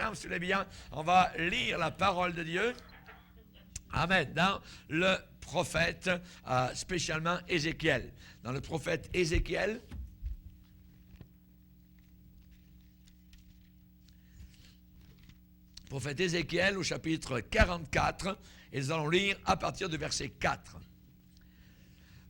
ensemble, si vous voulez bien, on va lire la parole de Dieu. Amen. Dans le prophète, spécialement Ézéchiel. Dans le prophète Ézéchiel, au chapitre 44, et nous allons lire à partir du verset 4.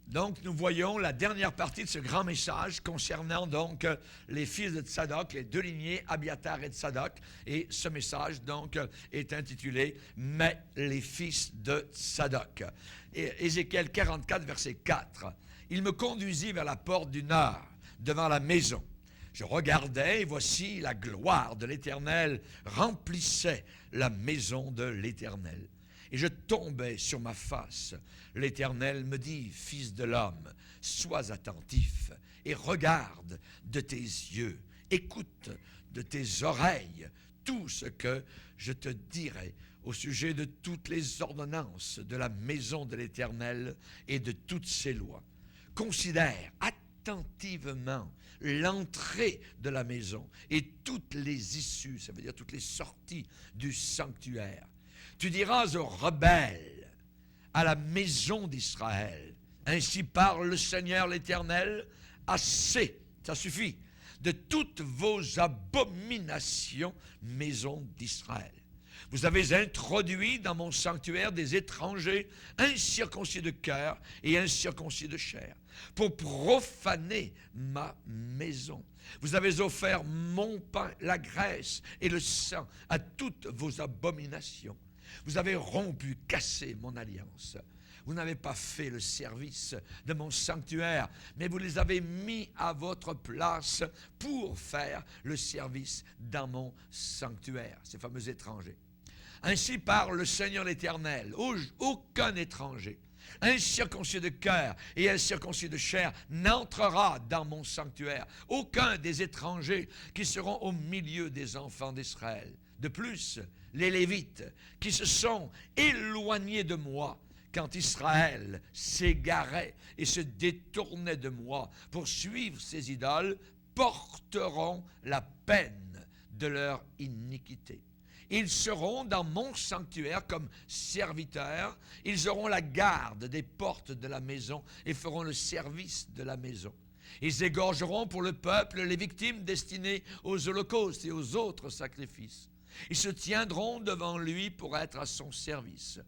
Donc, nous voyons la dernière partie de ce grand message concernant donc les fils de Tsadok, les deux lignées, Abiatar et Tsadok. Et ce message donc est intitulé « Mais les fils de Tsadok ». Ézéchiel 44, verset 4. « Il me conduisit vers la porte du nord, devant la maison. Je regardais, et voici la gloire de l'Éternel remplissait la maison de l'Éternel. Et je tombais sur ma face. L'Éternel me dit, fils de l'homme, sois attentif et regarde de tes yeux, écoute de tes oreilles tout ce que je te dirai au sujet de toutes les ordonnances de la maison de l'Éternel et de toutes ses lois. Considère attentivement l'entrée de la maison et toutes les issues, ça veut dire toutes les sorties du sanctuaire. Tu diras aux rebelles, à la maison d'Israël, ainsi parle le Seigneur l'Éternel, assez, ça suffit, de toutes vos abominations, maison d'Israël. Vous avez introduit dans mon sanctuaire des étrangers incirconcis de cœur et incirconcis de chair, pour profaner ma maison. Vous avez offert mon pain, la graisse et le sang à toutes vos abominations. Vous avez rompu, cassé mon alliance. Vous n'avez pas fait le service de mon sanctuaire, mais vous les avez mis à votre place pour faire le service dans mon sanctuaire, ces fameux étrangers. Ainsi parle le Seigneur l'Éternel, aucun étranger, incirconcis de cœur et incirconcis de chair, n'entrera dans mon sanctuaire. Aucun des étrangers qui seront au milieu des enfants d'Israël. De plus, les Lévites qui se sont éloignés de moi quand Israël s'égarait et se détournait de moi pour suivre ses idoles, porteront la peine de leur iniquité. Ils seront dans mon sanctuaire comme serviteurs. Ils auront la garde des portes de la maison et feront le service de la maison. Ils égorgeront pour le peuple les victimes destinées aux holocaustes et aux autres sacrifices. Ils se tiendront devant lui pour être à son service,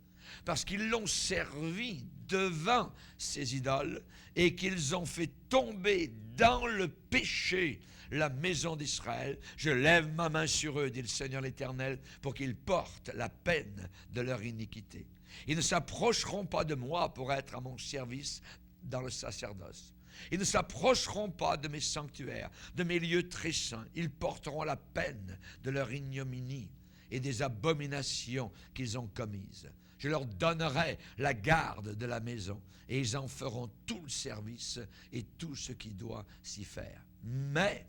parce qu'ils l'ont servi devant ses idoles et qu'ils ont fait tomber dans le péché la maison d'Israël. Je lève ma main sur eux, dit le Seigneur l'Éternel, pour qu'ils portent la peine de leur iniquité. Ils ne s'approcheront pas de moi pour être à mon service dans le sacerdoce. Ils ne s'approcheront pas de mes sanctuaires, de mes lieux très saints. Ils porteront la peine de leur ignominie et des abominations qu'ils ont commises. Je leur donnerai la garde de la maison, et ils en feront tout le service et tout ce qui doit s'y faire. Mais,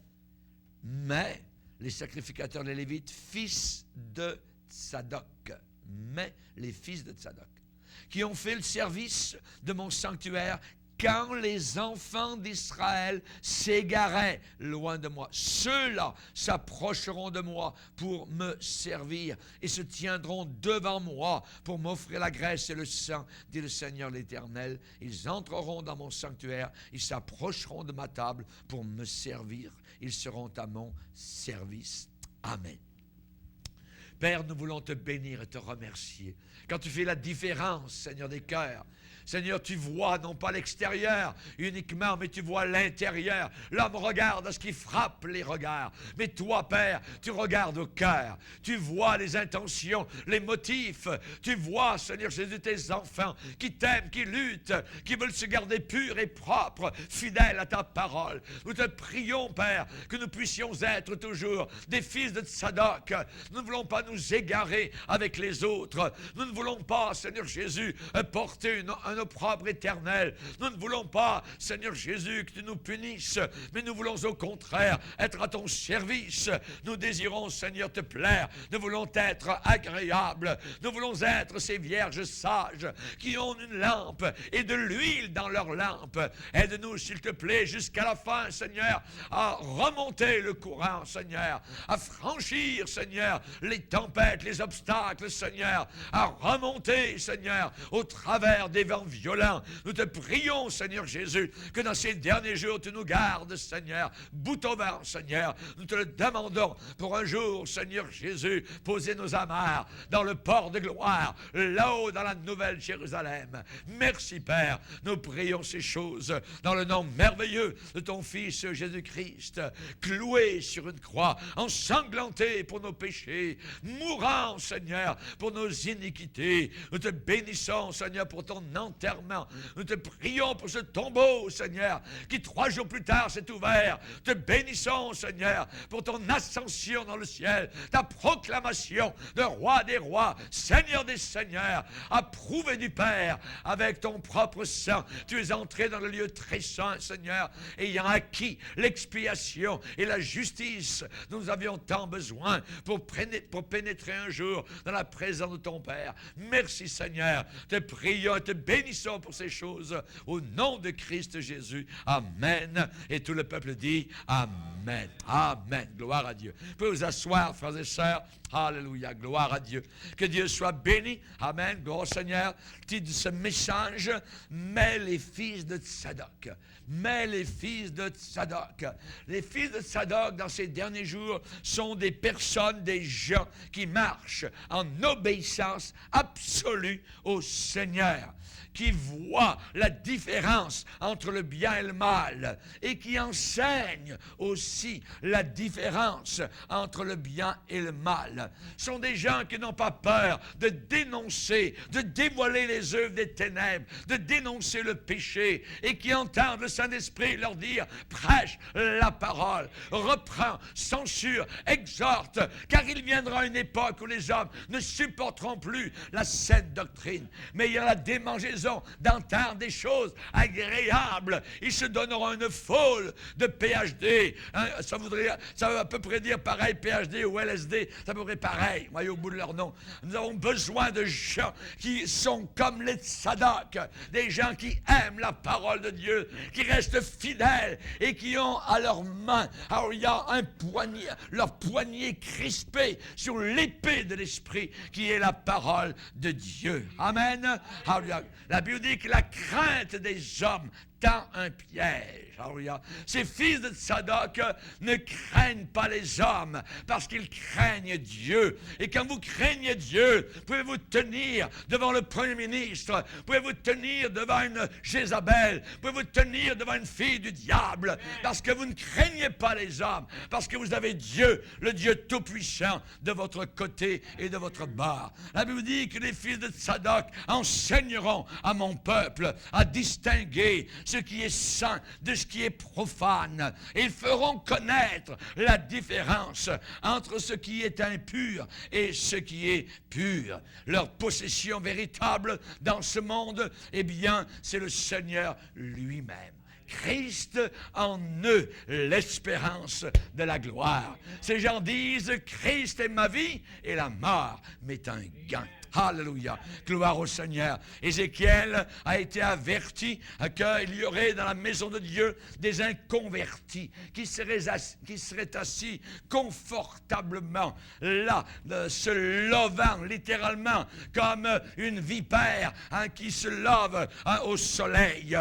les sacrificateurs, les Lévites, fils de Tsadok, les fils de Tsadok, qui ont fait le service de mon sanctuaire, quand les enfants d'Israël s'égaraient loin de moi, ceux-là s'approcheront de moi pour me servir et se tiendront devant moi pour m'offrir la graisse et le sang, dit le Seigneur l'Éternel. Ils entreront dans mon sanctuaire, ils s'approcheront de ma table pour me servir. Ils seront à mon service. Amen. Père, nous voulons te bénir et te remercier. Quand tu fais la différence, Seigneur des cœurs, Seigneur, tu vois non pas l'extérieur uniquement, mais tu vois l'intérieur. L'homme regarde à ce qui frappe les regards. Mais toi, Père, tu regardes au cœur. Tu vois les intentions, les motifs. Tu vois, Seigneur Jésus, tes enfants qui t'aiment, qui luttent, qui veulent se garder purs et propres, fidèles à ta parole. Nous te prions, Père, que nous puissions être toujours des fils de Tsadok. Nous ne voulons pas nous égarer avec les autres. Nous ne voulons pas, Seigneur Jésus, porter un opprobre éternel. Nous ne voulons pas, Seigneur Jésus, que tu nous punisses, mais nous voulons au contraire être à ton service. Nous désirons, Seigneur, te plaire. Nous voulons être agréables. Nous voulons être ces vierges sages qui ont une lampe et de l'huile dans leur lampe. Aide-nous, s'il te plaît, jusqu'à la fin, Seigneur, à remonter le courant, Seigneur, à franchir, Seigneur, les tempêtes, les obstacles, Seigneur, à remonter, Seigneur, au travers des vents violents. Nous te prions, Seigneur Jésus, que dans ces derniers jours, tu nous gardes, Seigneur, bout au vent, Seigneur. Nous te le demandons pour un jour, Seigneur Jésus, poser nos amarres dans le port de gloire, là-haut dans la nouvelle Jérusalem. Merci, Père. Nous prions ces choses dans le nom merveilleux de ton Fils Jésus-Christ, cloué sur une croix, ensanglanté pour nos péchés, mourant, Seigneur, pour nos iniquités. Nous te bénissons, Seigneur, pour ton enterrement. Nous te prions pour ce tombeau, Seigneur, qui 3 jours plus tard s'est ouvert. Te bénissons, Seigneur, pour ton ascension dans le ciel, ta proclamation de roi des rois, Seigneur des seigneurs, approuvé du Père avec ton propre sang. Tu es entré dans le lieu très saint, Seigneur, ayant acquis l'expiation et la justice dont nous avions tant besoin pour pénétrer un jour dans la présence de ton Père. Merci, Seigneur. Te prions et te bénissons pour ces choses au nom de Christ Jésus. Amen. Et tout le peuple dit Amen. Amen. Gloire à Dieu. Vous pouvez vous asseoir, frères et sœurs. Alléluia. Gloire à Dieu. Que Dieu soit béni. Amen. Gloire au Seigneur. Le titre de ce message, mais les fils de Tsadok. Mais les fils de Tsadok. Les fils de Tsadok, dans ces derniers jours, sont des personnes, des gens qui marchent en obéissance absolue au Seigneur, qui voient la différence entre le bien et le mal et qui enseignent aussi la différence entre le bien et le mal. Ce sont des gens qui n'ont pas peur de dénoncer, de dévoiler les œuvres des ténèbres, de dénoncer le péché et qui entendent le Saint-Esprit leur dire « Prêche la parole, reprends, censure, exhorte, car il viendra une époque où les hommes ne supporteront plus la saine doctrine, mais il y a la démangeaison d'entendre des choses agréables. Ils se donneront une foule de PhD. Hein, ça veut à peu près dire pareil, PhD ou LSD, c'est à peu près pareil, voyez, au bout de leur nom. Nous avons besoin de gens qui sont comme les Tsadok, des gens qui aiment la parole de Dieu, qui restent fidèles et qui ont à leurs mains, alors il y a un poignet, leur poignet crispé sur l'épée de l'Esprit qui est la parole de Dieu. Amen. Alors, la Bible dit que la crainte des hommes tend un piège. Alléluia. Ces fils de Tsadok ne craignent pas les hommes parce qu'ils craignent Dieu. Et quand vous craignez Dieu, pouvez-vous tenir devant le premier ministre, pouvez-vous tenir devant une Jézabel, pouvez-vous tenir devant une fille du diable, parce que vous ne craignez pas les hommes, parce que vous avez Dieu, le Dieu Tout-Puissant, de votre côté et de votre bord. La Bible dit que les fils de Tsadok enseigneront à mon peuple à distinguer ce qui est saint de ce qui est profane. Et ils feront connaître la différence entre ce qui est impur et ce qui est pur. Leur possession véritable dans ce monde, eh bien, c'est le Seigneur lui-même. Christ en eux, l'espérance de la gloire. Ces gens disent, Christ est ma vie et la mort m'est un gain. Alléluia. Gloire au Seigneur. Ézéchiel a été averti qu'il y aurait dans la maison de Dieu des inconvertis qui seraient assis confortablement là, se lovant littéralement comme une vipère qui se love au soleil.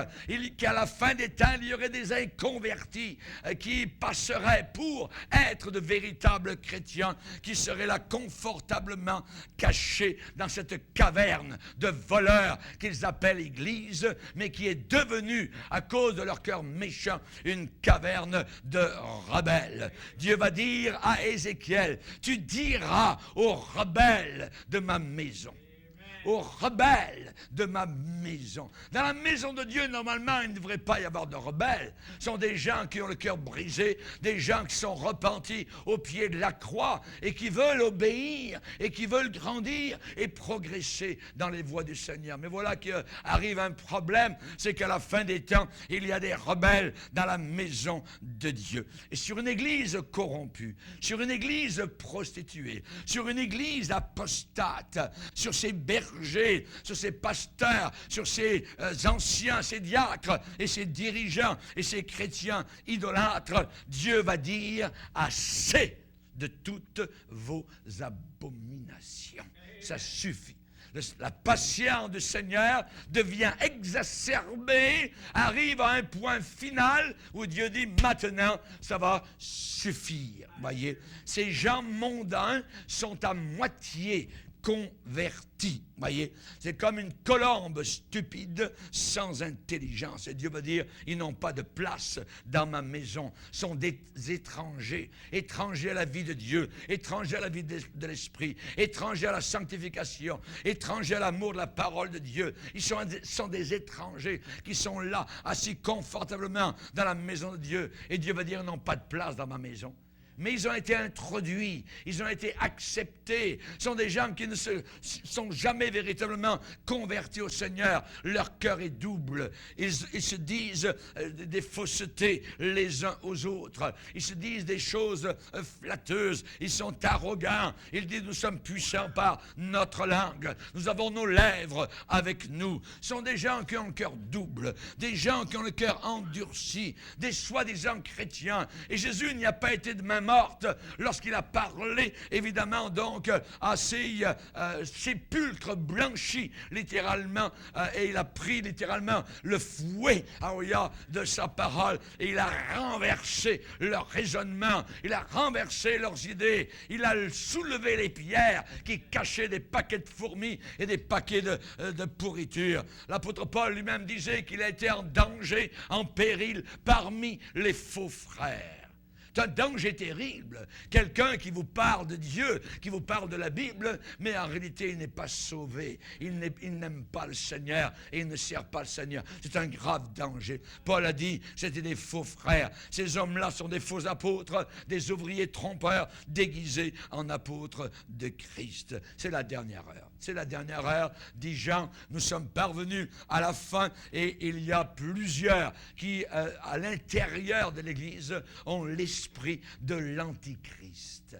Qu'à la fin des temps, il y aurait des inconvertis qui passeraient pour être de véritables chrétiens, qui seraient là confortablement cachés dans cette caverne de voleurs qu'ils appellent Église, mais qui est devenue, à cause de leur cœur méchant, une caverne de rebelles. Dieu va dire à Ézéchiel, tu diras aux rebelles de ma maison, aux rebelles de ma maison. Dans la maison de Dieu, normalement, il ne devrait pas y avoir de rebelles. Ce sont des gens qui ont le cœur brisé, des gens qui sont repentis au pied de la croix et qui veulent obéir et qui veulent grandir et progresser dans les voies du Seigneur. Mais voilà qu'arrive un problème, c'est qu'à la fin des temps, il y a des rebelles dans la maison de Dieu. Et sur une église corrompue, sur une église prostituée, sur une église apostate, sur ses bergers, sur ses pasteurs, sur ses anciens, ses diacres et ses dirigeants et ses chrétiens idolâtres, Dieu va dire assez de toutes vos abominations. Ça suffit. La patience du Seigneur devient exacerbée, arrive à un point final où Dieu dit maintenant ça va suffire. Voyez, ces gens mondains sont à moitié convertis. Voyez, c'est comme une colombe stupide sans intelligence. Et Dieu va dire, ils n'ont pas de place dans ma maison. Ils sont des étrangers, étrangers à la vie de Dieu, étrangers à la vie de l'Esprit, étrangers à la sanctification, étrangers à l'amour de la parole de Dieu. Ils sont des étrangers qui sont là, assis confortablement dans la maison de Dieu. Et Dieu va dire, ils n'ont pas de place dans ma maison. Mais ils ont été introduits, ils ont été acceptés. Ce sont des gens qui ne se sont jamais véritablement convertis au Seigneur. Leur cœur est double. Ils se disent des faussetés les uns aux autres. Ils se disent des choses flatteuses. Ils sont arrogants. Ils disent nous sommes puissants par notre langue. Nous avons nos lèvres avec nous. Ce sont des gens qui ont le cœur double, des gens qui ont le cœur endurci, des soi-disant chrétiens. Et Jésus n'y a pas été de même morte lorsqu'il a parlé évidemment donc à ces sépulcres blanchis littéralement et il a pris littéralement le fouet de sa parole et il a renversé leur raisonnement, il a renversé leurs idées, il a soulevé les pierres qui cachaient des paquets de fourmis et des paquets de pourriture. L'apôtre Paul lui-même disait qu'il a été en danger, en péril parmi les faux frères. C'est un danger terrible. Quelqu'un qui vous parle de Dieu, qui vous parle de la Bible, mais en réalité, il n'est pas sauvé. Il n'aime pas le Seigneur et il ne sert pas le Seigneur. C'est un grave danger. Paul a dit, c'était des faux frères. Ces hommes-là sont des faux apôtres, des ouvriers trompeurs déguisés en apôtres de Christ. C'est la dernière heure. C'est la dernière heure, dit Jean. Nous sommes parvenus à la fin et il y a plusieurs qui, à l'intérieur de l'Église, ont l'esprit de l'Antichrist.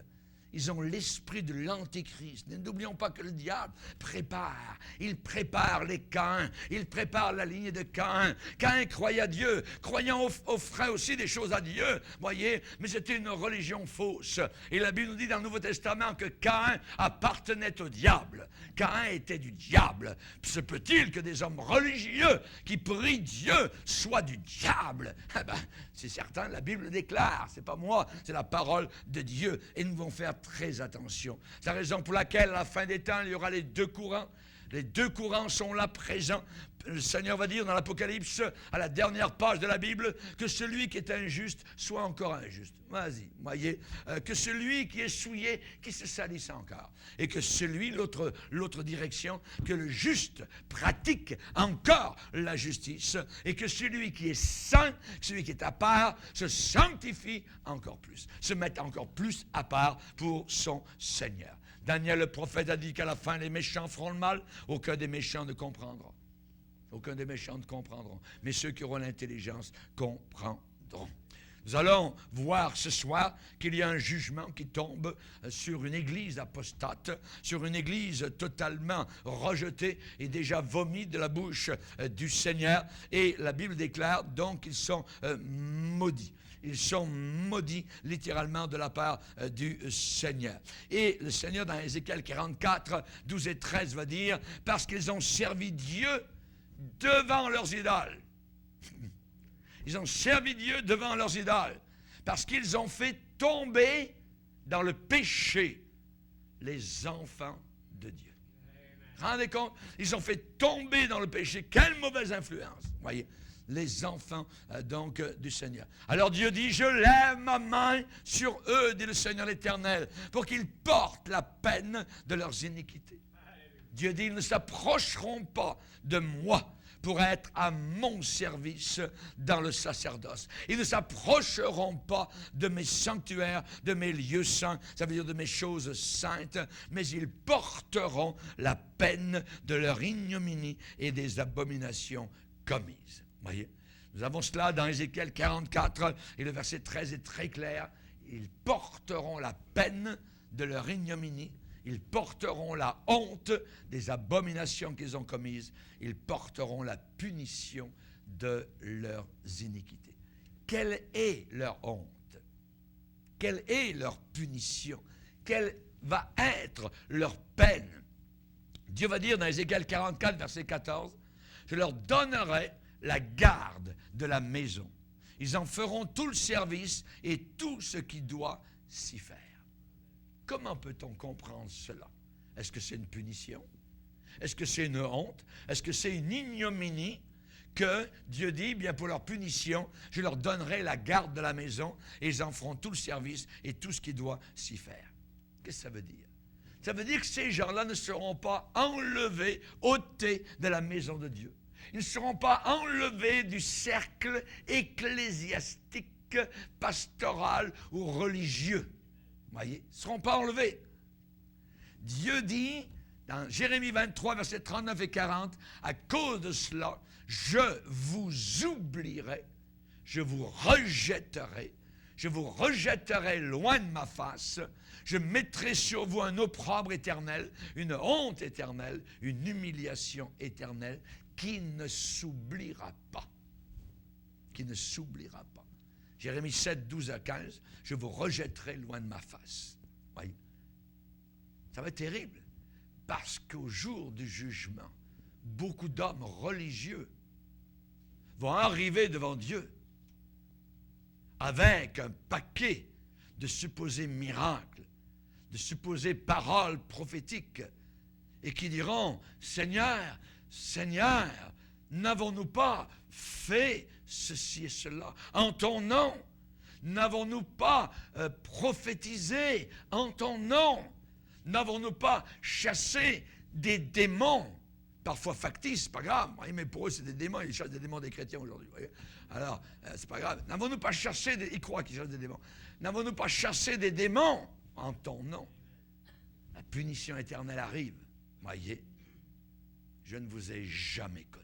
Ils ont l'esprit de l'Antichrist. N'oublions pas que le diable prépare. Il prépare les Caïns. Il prépare la lignée de Caïn. Caïn croyait à Dieu. Croyant offrait aussi des choses à Dieu. Voyez, mais c'était une religion fausse. Et la Bible nous dit dans le Nouveau Testament que Caïn appartenait au diable. Caïn était du diable. Se peut-il que des hommes religieux qui prient Dieu soient du diable? Eh ben, c'est certain, la Bible le déclare. C'est pas moi, c'est la parole de Dieu. Et nous devons faire très attention. C'est la raison pour laquelle, à la fin des temps, il y aura les deux courants. Les deux courants sont là présents. Le Seigneur va dire dans l'Apocalypse, à la dernière page de la Bible, que celui qui est injuste soit encore injuste. Vas-y, voyez, que celui qui est souillé, qui se salisse encore. Et que celui, l'autre direction, que le juste pratique encore la justice. Et que celui qui est saint, celui qui est à part, se sanctifie encore plus. Se mette encore plus à part pour son Seigneur. Daniel le prophète a dit qu'à la fin, les méchants feront le mal, aucun des méchants ne comprendra. Aucun des méchants ne comprendront. Mais ceux qui auront l'intelligence comprendront. Nous allons voir ce soir qu'il y a un jugement qui tombe sur une église apostate, sur une église totalement rejetée et déjà vomi de la bouche du Seigneur. Et la Bible déclare donc qu'ils sont maudits. Ils sont maudits littéralement de la part du Seigneur. Et le Seigneur dans Ézéchiel 44, 12 et 13 va dire « Parce qu'ils ont servi Dieu devant leurs idoles. » Ils ont servi Dieu devant leurs idoles. Parce qu'ils ont fait tomber dans le péché les enfants de Dieu. Rendez compte? Ils ont fait tomber dans le péché. Quelle mauvaise influence. Voyez? Les enfants donc du Seigneur. Alors Dieu dit, je lève ma main sur eux, dit le Seigneur l'Éternel, pour qu'ils portent la peine de leurs iniquités. Dieu dit, ils ne s'approcheront pas de moi pour être à mon service dans le sacerdoce. Ils ne s'approcheront pas de mes sanctuaires, de mes lieux saints, ça veut dire de mes choses saintes, mais ils porteront la peine de leur ignominie et des abominations commises. Voyez, nous avons cela dans Ézéchiel 44, et le verset 13 est très clair. Ils porteront la peine de leur ignominie. Ils porteront la honte des abominations qu'ils ont commises. Ils porteront la punition de leurs iniquités. Quelle est leur honte? Quelle est leur punition? Quelle va être leur peine? Dieu va dire dans Ézéchiel 44, verset 14, « Je leur donnerai la garde de la maison. Ils en feront tout le service et tout ce qui doit s'y faire. » Comment peut-on comprendre cela? Est-ce que c'est une punition? Est-ce que c'est une honte? Est-ce que c'est une ignominie que Dieu dit, bien pour leur punition, je leur donnerai la garde de la maison et ils en feront tout le service et tout ce qui doit s'y faire? Qu'est-ce que ça veut dire? Ça veut dire que ces gens-là ne seront pas enlevés, ôtés de la maison de Dieu. Ils ne seront pas enlevés du cercle ecclésiastique, pastoral ou religieux. Voyez, ils ne seront pas enlevés. Dieu dit, dans Jérémie 23, versets 39 et 40, « À cause de cela, je vous oublierai, je vous rejetterai loin de ma face, je mettrai sur vous un opprobre éternel, une honte éternelle, une humiliation éternelle, qui ne s'oubliera pas. » Qui ne s'oubliera pas. Jérémie 7, 12 à 15, « Je vous rejetterai loin de ma face. » Voyez, ça va être terrible, parce qu'au jour du jugement, beaucoup d'hommes religieux vont arriver devant Dieu avec un paquet de supposés miracles, de supposées paroles prophétiques, et qui diront, « Seigneur, Seigneur, n'avons-nous pas fait ceci et cela en ton nom? N'avons-nous pas prophétisé en ton nom? N'avons-nous pas chassé des démons? » Parfois factices, c'est pas grave, mais pour eux c'est des démons, ils chassent des démons des chrétiens aujourd'hui. Alors, c'est pas grave. N'avons-nous pas chassé ils croient qu'ils chassent des démons. N'avons-nous pas chassé des démons en ton nom? La punition éternelle arrive. Voyez, je ne vous ai jamais connu.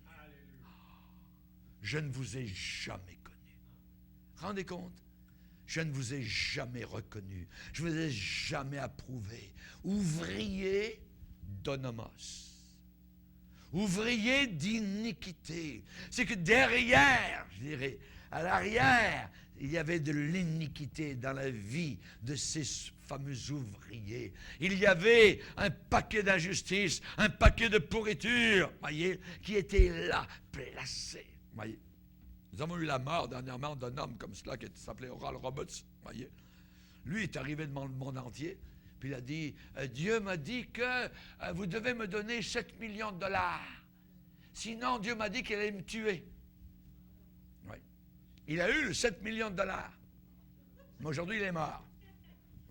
Je ne vous ai jamais connu. Rendez compte? Je ne vous ai jamais reconnu. Je ne vous ai jamais approuvé. Ouvrier d'onomos. Ouvrier d'iniquité. C'est que derrière, je dirais, à l'arrière, il y avait de l'iniquité dans la vie de ces fameux ouvriers. Il y avait un paquet d'injustice, un paquet de pourriture, voyez, qui était là, placé. Voyez. Nous avons eu la mort dernièrement d'un homme comme cela qui s'appelait Oral Roberts. Voyez. Lui est arrivé devant le monde entier, puis il a dit, Dieu m'a dit que vous devez me donner 7 millions de dollars. Sinon, Dieu m'a dit qu'il allait me tuer. Oui. Il a eu le 7 millions de dollars. Mais aujourd'hui, il est mort.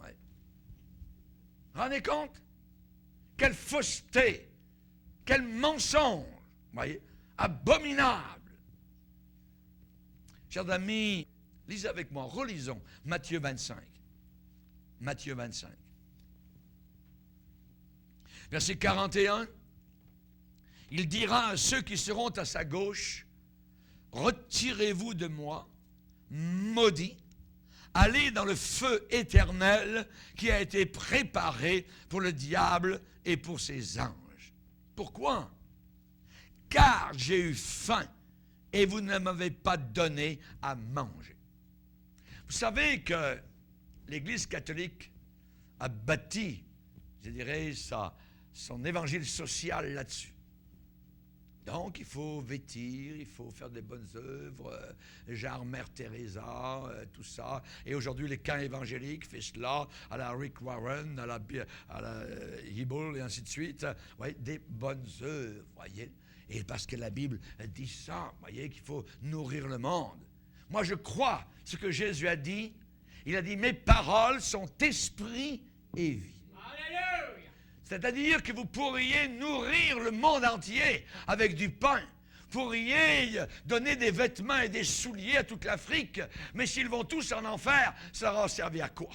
Oui. Rendez compte? Quelle fausseté, quel mensonge, voyez, abominable. Chers amis, lisez avec moi, relisons Matthieu 25. Matthieu 25. Verset 41. Il dira à ceux qui seront à sa gauche, « Retirez-vous de moi, maudits, allez dans le feu éternel qui a été préparé pour le diable et pour ses anges. » Pourquoi? « Car j'ai eu faim et vous ne m'avez pas donné à manger. » Vous savez que l'Église catholique a bâti, je dirais, son évangile social là-dessus. Donc, il faut vêtir, il faut faire des bonnes œuvres, genre Mère Teresa, tout ça. Et aujourd'hui, les camps évangéliques font cela, à la Rick Warren, à la Hybel, et ainsi de suite. Vous voyez, des bonnes œuvres, voyez. Et parce que la Bible dit ça, voyez, qu'il faut nourrir le monde. Moi, je crois ce que Jésus a dit. Il a dit, mes paroles sont esprit et vie. Alléluia. C'est-à-dire que vous pourriez nourrir le monde entier avec du pain. Vous pourriez donner des vêtements et des souliers à toute l'Afrique, mais s'ils vont tous en enfer, ça aura servi à quoi?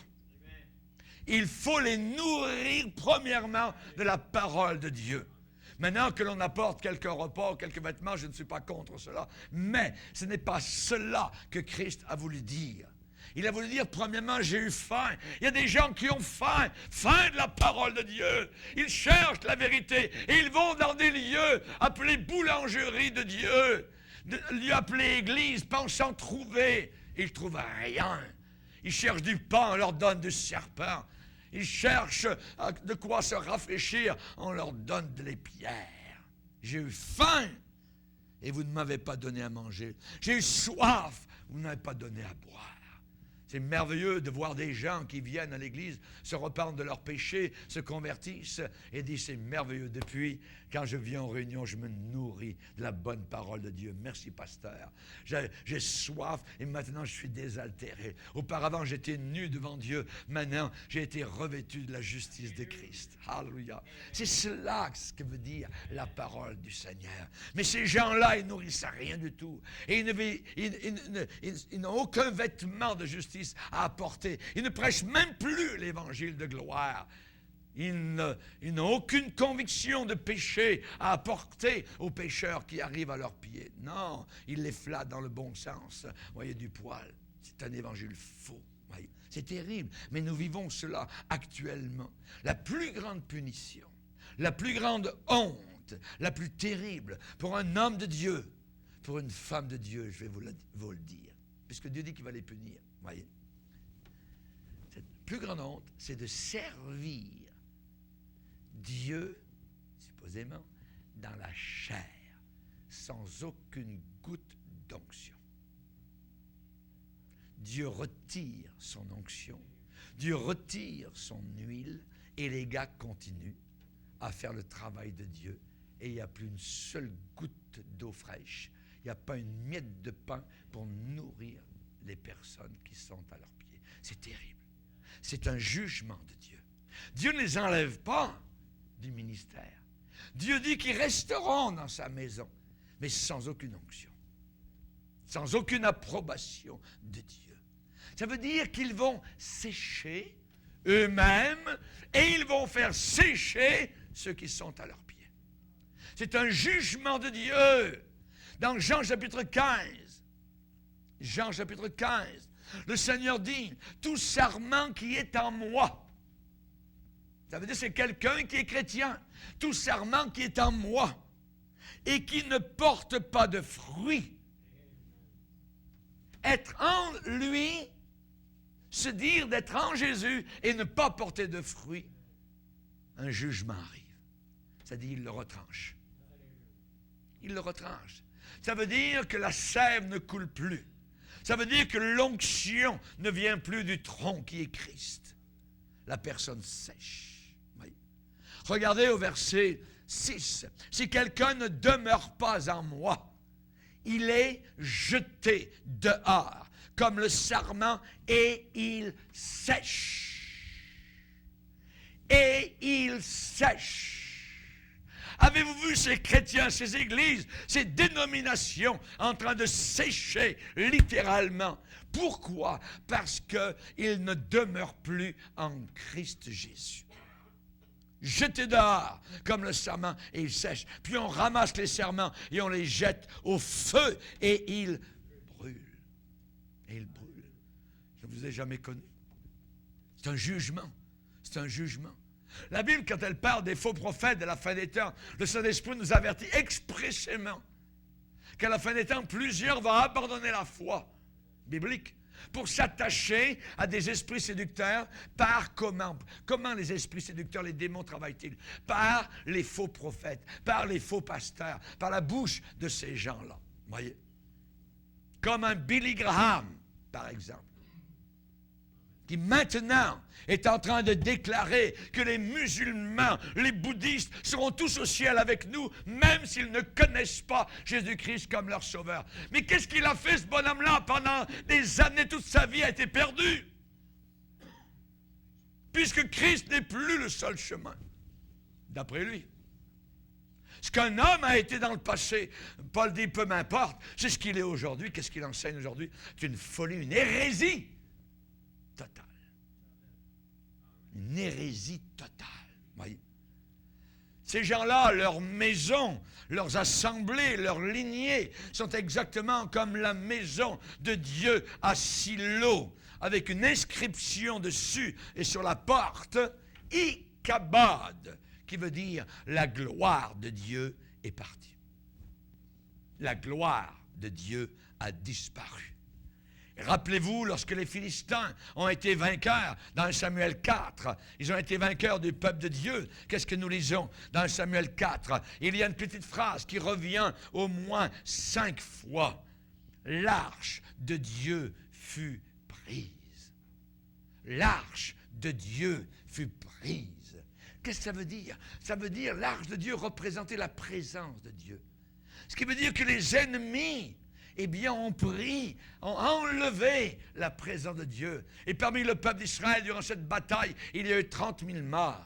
Il faut les nourrir premièrement de la parole de Dieu. Maintenant que l'on apporte quelques repas, quelques vêtements, je ne suis pas contre cela, mais ce n'est pas cela que Christ a voulu dire. Il a voulu dire, premièrement, j'ai eu faim. Il y a des gens qui ont faim, faim de la parole de Dieu. Ils cherchent la vérité et ils vont dans des lieux appelés boulangeries de Dieu, lieux appelés églises, pensant trouver. Ils ne trouvent rien. Ils cherchent du pain, on leur donne du serpent. Ils cherchent de quoi se rafraîchir, on leur donne des pierres. J'ai eu faim et vous ne m'avez pas donné à manger. J'ai eu soif, vous ne m'avez pas donné à boire. C'est merveilleux de voir des gens qui viennent à l'église, se repentent de leurs péchés, se convertissent et disent c'est merveilleux. Depuis, quand je viens en réunion, je me nourris de la bonne parole de Dieu. Merci, pasteur. J'ai soif et maintenant je suis désaltéré. Auparavant, j'étais nu devant Dieu. Maintenant, j'ai été revêtu de la justice de Christ. Alléluia. C'est cela ce que veut dire la parole du Seigneur. Mais ces gens-là, ils nourrissent à rien du tout. Et ils n'ont aucun vêtement de justice à apporter. Ils ne prêchent même plus l'évangile de gloire. Ils n'ont aucune conviction de péché à apporter aux pécheurs qui arrivent à leurs pieds. Non, ils les flattent dans le bon sens. Voyez, du poil. C'est un évangile faux. Voyez. C'est terrible, mais nous vivons cela actuellement. La plus grande punition, la plus grande honte, la plus terrible pour un homme de Dieu, pour une femme de Dieu, je vais vous le dire, puisque Dieu dit qu'il va les punir. Voyez. Cette plus grande honte, c'est de servir Dieu, supposément, dans la chair, sans aucune goutte d'onction. Dieu retire son onction, Dieu retire son huile, et les gars continuent à faire le travail de Dieu, et il n'y a plus une seule goutte d'eau fraîche, il n'y a pas une miette de pain pour nourrir les personnes qui sont à leurs pieds. C'est terrible. C'est un jugement de Dieu. Dieu ne les enlève pas du ministère. Dieu dit qu'ils resteront dans sa maison, mais sans aucune onction, sans aucune approbation de Dieu. Ça veut dire qu'ils vont sécher eux-mêmes et ils vont faire sécher ceux qui sont à leurs pieds. C'est un jugement de Dieu. Dans Jean chapitre 15, le Seigneur dit, tout sarment qui est en moi, ça veut dire que c'est quelqu'un qui est chrétien, tout sarment qui est en moi et qui ne porte pas de fruits, être en lui, se dire d'être en Jésus et ne pas porter de fruits, un jugement arrive. C'est-à-dire, il le retranche. Il le retranche. Ça veut dire que la sève ne coule plus. Ça veut dire que l'onction ne vient plus du tronc qui est Christ. La personne sèche. Oui. Regardez au verset 6. Si quelqu'un ne demeure pas en moi, il est jeté dehors, comme le sarment, et il sèche. Et il sèche. Avez-vous vu ces chrétiens, ces églises, ces dénominations en train de sécher littéralement? Pourquoi? Parce qu'ils ne demeurent plus en Christ Jésus. Jetés dehors comme le sarment et ils sèchent. Puis on ramasse les sarments et on les jette au feu et ils brûlent. Et ils brûlent. Je ne vous ai jamais connu. C'est un jugement. C'est un jugement. La Bible, quand elle parle des faux prophètes de la fin des temps, le Saint-Esprit nous avertit expressément qu'à la fin des temps, plusieurs vont abandonner la foi biblique pour s'attacher à des esprits séducteurs. Par comment? Comment les esprits séducteurs, les démons travaillent-ils? Par les faux prophètes, par les faux pasteurs, par la bouche de ces gens-là. Voyez? Comme un Billy Graham, par exemple, qui maintenant est en train de déclarer que les musulmans, les bouddhistes seront tous au ciel avec nous, même s'ils ne connaissent pas Jésus-Christ comme leur sauveur. Mais qu'est-ce qu'il a fait, ce bonhomme-là? Pendant des années, toute sa vie a été perdue. Puisque Christ n'est plus le seul chemin. d'après lui. Ce qu'un homme a été dans le passé, Paul dit peu m'importe, c'est ce qu'il est aujourd'hui. Qu'est-ce qu'il enseigne aujourd'hui? C'est une folie, une hérésie totale. Une hérésie totale. Voyez? Ces gens-là, leurs maisons, leurs assemblées, leurs lignées sont exactement comme la maison de Dieu à Silo, avec une inscription dessus et sur la porte, Ichabod, qui veut dire la gloire de Dieu est partie. La gloire de Dieu a disparu. Rappelez-vous, lorsque les Philistins ont été vainqueurs dans Samuel 4, ils ont été vainqueurs du peuple de Dieu. Qu'est-ce que nous lisons dans Samuel 4? Il y a une petite phrase qui revient au moins 5 fois. L'arche de Dieu fut prise. L'arche de Dieu fut prise. Qu'est-ce que ça veut dire? Ça veut dire l'arche de Dieu représentait la présence de Dieu. Ce qui veut dire que les ennemis, eh bien, ont pris, ont enlevé la présence de Dieu. Et parmi le peuple d'Israël, durant cette bataille, il y a eu 30 000 morts.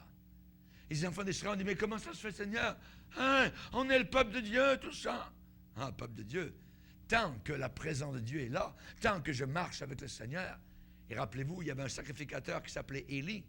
Les enfants d'Israël ont dit, mais comment ça se fait, Seigneur? Hein? On est le peuple de Dieu, tout ça. Ah, peuple de Dieu. Tant que la présence de Dieu est là, tant que je marche avec le Seigneur. Et rappelez-vous, il y avait un sacrificateur qui s'appelait Élie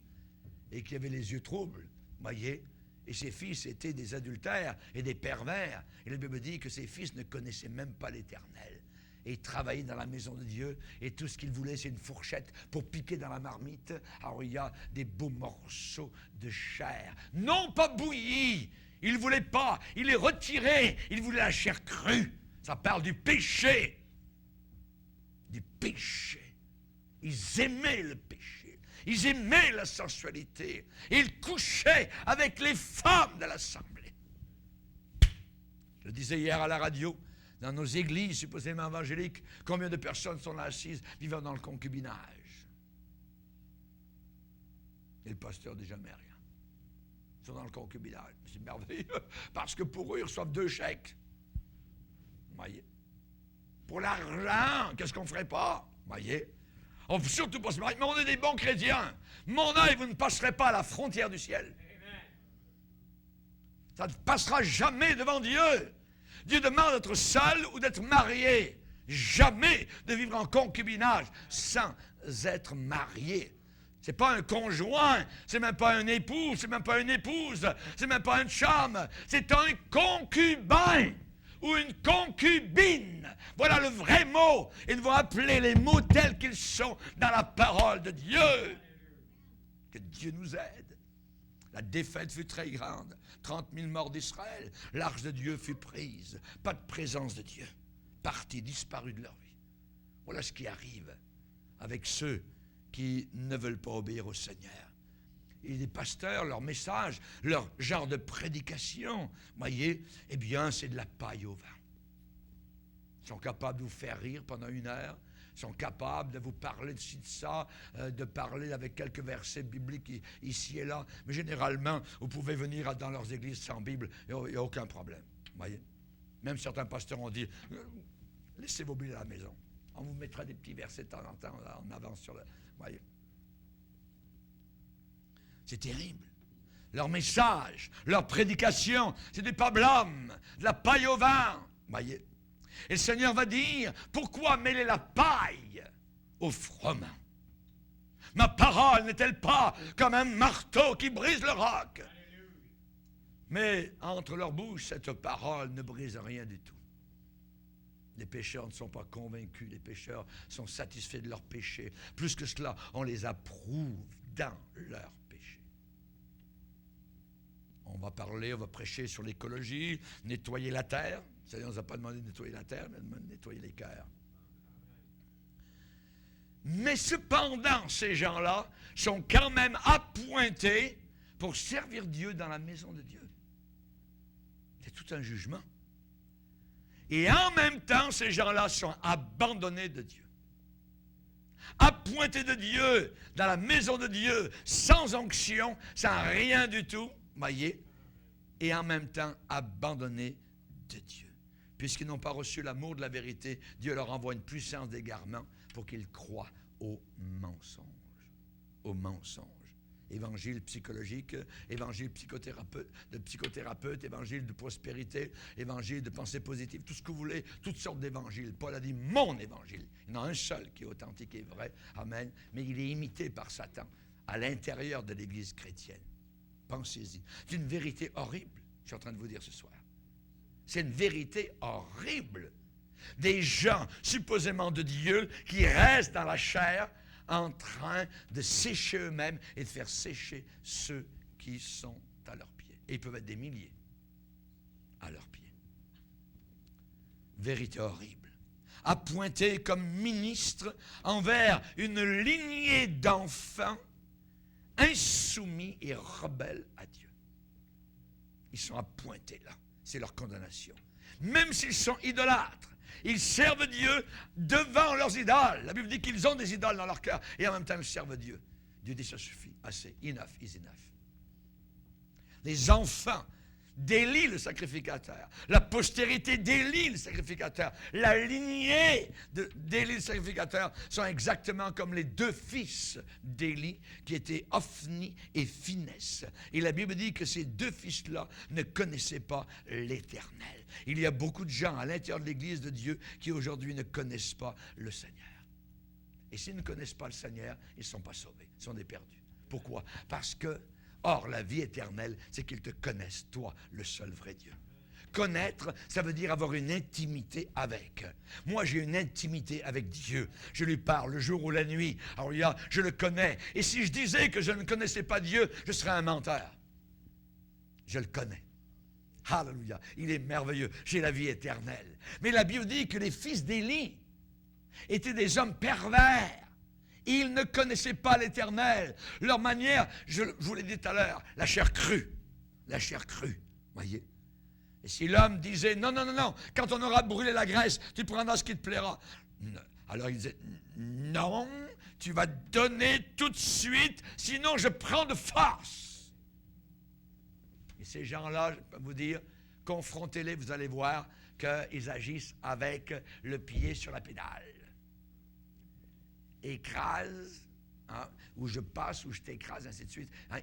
et qui avait les yeux troubles. Voyez? Et ses fils étaient des adultères et des pervers. Et la Bible dit que ses fils ne connaissaient même pas l'Éternel. Et ils travaillaient dans la maison de Dieu. Et tout ce qu'ils voulaient, c'est une fourchette pour piquer dans la marmite. Alors il y a des beaux morceaux de chair. Non pas bouillis. Ils ne voulaient pas. Ils les retiraient. Ils voulaient la chair crue. Ça parle du péché. Du péché. Ils aimaient le péché. Ils aimaient la sensualité. Ils couchaient avec les femmes de l'assemblée. Je le disais hier à la radio, dans nos églises supposément évangéliques, combien de personnes sont là assises vivant dans le concubinage? Et le pasteur ne dit jamais rien. Ils sont dans le concubinage. C'est merveilleux, parce que pour eux, ils reçoivent 2 chèques. Vous voyez? Pour l'argent, qu'est-ce qu'on ne ferait pas? Vous voyez? On ne peut surtout pas se marier, mais on est des bons chrétiens. Mon œil, vous ne passerez pas à la frontière du ciel. Ça ne passera jamais devant Dieu. Dieu demande d'être seul ou d'être marié. Jamais de vivre en concubinage sans être marié. Ce n'est pas un conjoint, c'est même pas un époux, c'est même pas une épouse, c'est même pas une femme, c'est un concubin ou une concubine. Voilà le vrai mot. Ils vont appeler les mots tels qu'ils sont dans la parole de Dieu. Que Dieu nous aide. La défaite fut très grande. 30 000 morts d'Israël. L'arche de Dieu fut prise. Pas de présence de Dieu. Partis, disparus de leur vie. Voilà ce qui arrive avec ceux qui ne veulent pas obéir au Seigneur. Et les pasteurs, leur message, leur genre de prédication, voyez, eh bien, c'est de la paille au vent. Ils sont capables de vous faire rire pendant 1 heure. Ils sont capables de vous parler de ci, de ça, de parler avec quelques versets bibliques ici et là. Mais généralement, vous pouvez venir dans leurs églises sans Bible, il n'y a aucun problème. Voyez. Même certains pasteurs ont dit, laissez vos Bibles à la maison. On vous mettra des petits versets de temps en temps, là, on avance sur le... Voyez. C'est terrible. Leur message, leur prédication, c'est du pablum, de la paille au vent. Voyez. Et le Seigneur va dire, pourquoi mêler la paille au froment? Ma parole n'est-elle pas comme un marteau qui brise le roc? Mais entre leurs bouches, cette parole ne brise rien du tout. Les pécheurs ne sont pas convaincus, les pécheurs sont satisfaits de leur péché. Plus que cela, on les approuve dans leur péché. On va prêcher sur l'écologie, nettoyer la terre. Le Seigneur ne nous a pas demandé de nettoyer la terre, mais de nettoyer les cœurs. Mais cependant, ces gens-là sont quand même appointés pour servir Dieu dans la maison de Dieu. C'est tout un jugement. Et en même temps, ces gens-là sont abandonnés de Dieu. Appointés de Dieu, dans la maison de Dieu, sans onction, sans rien du tout, voyez, et en même temps abandonnés de Dieu. Puisqu'ils n'ont pas reçu l'amour de la vérité, Dieu leur envoie une puissance d'égarement pour qu'ils croient au mensonge. Au mensonge. évangile psychologique, évangile de psychothérapeute, évangile de prospérité, évangile de pensée positive, tout ce que vous voulez, toutes sortes d'évangiles. Paul a dit mon évangile. Il y en a un seul qui est authentique et vrai, amen, mais il est imité par Satan à l'intérieur de l'Église chrétienne. Pensez-y. C'est une vérité horrible, je suis en train de vous dire ce soir. C'est une vérité horrible. Des gens supposément de Dieu qui restent dans la chair en train de sécher eux-mêmes et de faire sécher ceux qui sont à leurs pieds. Et ils peuvent être des milliers à leurs pieds. Vérité horrible. Appointés comme ministres envers une lignée d'enfants insoumis et rebelles à Dieu. Ils sont appointés là. C'est leur condamnation. Même s'ils sont idolâtres, ils servent Dieu devant leurs idoles. La Bible dit qu'ils ont des idoles dans leur cœur et en même temps ils servent Dieu. Dieu dit ça suffit, assez, enough is enough. Les enfants d'Élie le sacrificateur, la postérité d'Élie le sacrificateur, la lignée d'Élie le sacrificateur sont exactement comme les deux fils d'Élie qui étaient Ophni et Phinès. Et la Bible dit que ces deux fils-là ne connaissaient pas l'Éternel. Il y a beaucoup de gens à l'intérieur de l'Église de Dieu qui aujourd'hui ne connaissent pas le Seigneur. Et s'ils ne connaissent pas le Seigneur, ils ne sont pas sauvés, ils sont des perdus. Pourquoi? Parce que or, la vie éternelle, c'est qu'ils te connaissent, toi, le seul vrai Dieu. Connaître, ça veut dire avoir une intimité avec. Moi, j'ai une intimité avec Dieu. Je lui parle le jour ou la nuit. Alors, je le connais. Et si je disais que je ne connaissais pas Dieu, je serais un menteur. Je le connais. Alléluia. Il est merveilleux. J'ai la vie éternelle. Mais la Bible dit que les fils d'Élie étaient des hommes pervers. Ils ne connaissaient pas l'Éternel. Leur manière, je vous l'ai dit tout à l'heure, la chair crue. La chair crue, voyez. Et si l'homme disait, non, quand on aura brûlé la graisse, tu prendras ce qui te plaira. Alors il disait, non, tu vas donner tout de suite, sinon je prends de force. Et ces gens-là, je peux vous dire, confrontez-les, vous allez voir qu'ils agissent avec le pied sur la pédale. Écrase, hein, où je passe, où je t'écrase, ainsi de suite. Hein,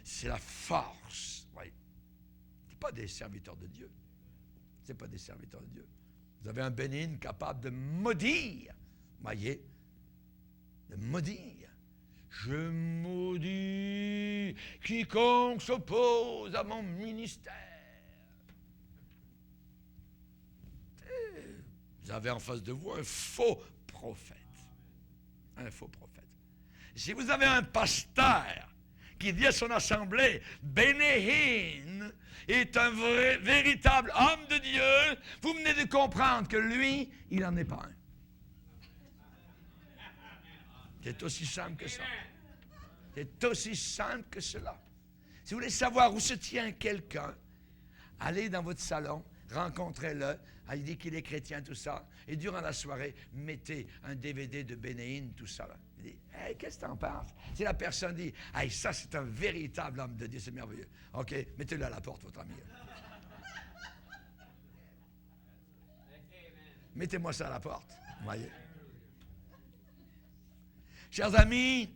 c'est la force. Oui. Ce n'est pas des serviteurs de Dieu. Ce n'est pas des serviteurs de Dieu. Vous avez un bénin capable de maudire. Voyez? De maudire. Je maudis quiconque s'oppose à mon ministère. Vous avez en face de vous un faux prophète. Un faux prophète. Si vous avez un pasteur qui dit à son assemblée, Bénéhine est un véritable homme de Dieu, vous venez de comprendre que lui, il n'en est pas un. C'est aussi simple que ça. C'est aussi simple que cela. Si vous voulez savoir où se tient quelqu'un, allez dans votre salon, rencontrez-le, il dit qu'il est chrétien, tout ça, et durant la soirée, mettez un DVD de Bénéhine, tout ça. Là. Il dit, hey, qu'est-ce que tu en penses? Si la personne dit, hey, ça c'est un véritable homme de Dieu, c'est merveilleux. OK, mettez-le à la porte, votre ami. Mettez-moi ça à la porte, voyez. Chers amis,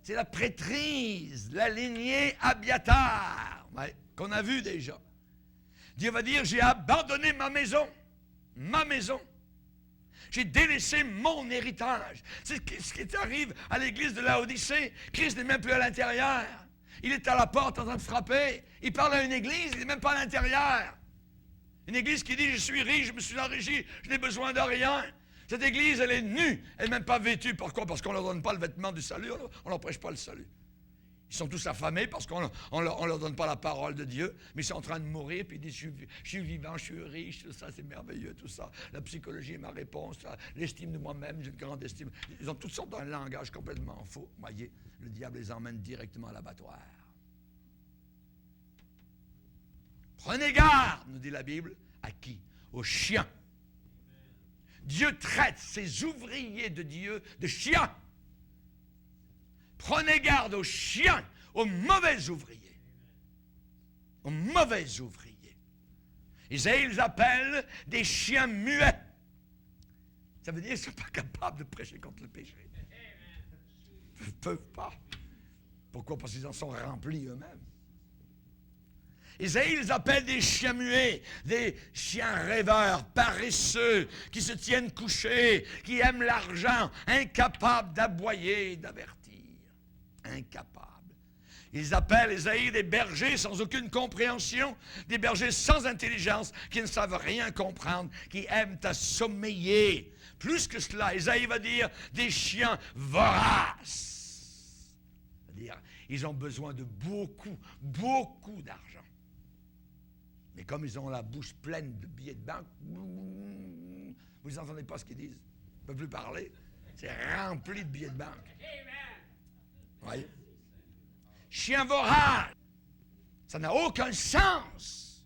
c'est la prêtrise, la lignée Abiatar, qu'on a vu déjà. Dieu va dire, j'ai abandonné ma maison. Ma maison. J'ai délaissé mon héritage. C'est ce qui arrive à l'église de Laodicée. Christ n'est même plus à l'intérieur. Il est à la porte en train de frapper. Il parle à une église, il n'est même pas à l'intérieur. Une église qui dit, je suis riche, je me suis enrichi, je n'ai besoin de rien. Cette église, elle est nue, elle n'est même pas vêtue. Pourquoi? Parce qu'on ne leur donne pas le vêtement du salut, on ne leur prêche pas le salut. Ils sont tous affamés parce qu'on ne leur donne pas la parole de Dieu, mais ils sont en train de mourir, puis ils disent, je suis vivant, je suis riche, tout ça, c'est merveilleux, tout ça. La psychologie est ma réponse, l'estime de moi-même, j'ai une grande estime. Ils ont toutes sortes d'un langage complètement faux. Voyez, le diable les emmène directement à l'abattoir. Prenez garde, nous dit la Bible, à qui? Aux chiens. Dieu traite ses ouvriers de Dieu de chiens. Prenez garde aux chiens, aux mauvais ouvriers. Aux mauvais ouvriers. Ils appellent des chiens muets. Ça veut dire qu'ils ne sont pas capables de prêcher contre le péché. Ils ne peuvent pas. Pourquoi? Parce qu'ils en sont remplis eux-mêmes. Isaïe les appelle des chiens muets, des chiens rêveurs, paresseux, qui se tiennent couchés, qui aiment l'argent, incapables d'aboyer et d'avertir. Incapables. Ils appellent Isaïe des bergers sans aucune compréhension, des bergers sans intelligence, qui ne savent rien comprendre, qui aiment à sommeiller. Plus que cela, Isaïe va dire des chiens voraces. C'est-à-dire, ils ont besoin de beaucoup, beaucoup d'argent. Mais comme ils ont la bouche pleine de billets de banque, vous n'entendez pas ce qu'ils disent. Ils ne peuvent plus parler. C'est rempli de billets de banque. Voyez? Chien vorace. Ça n'a aucun sens.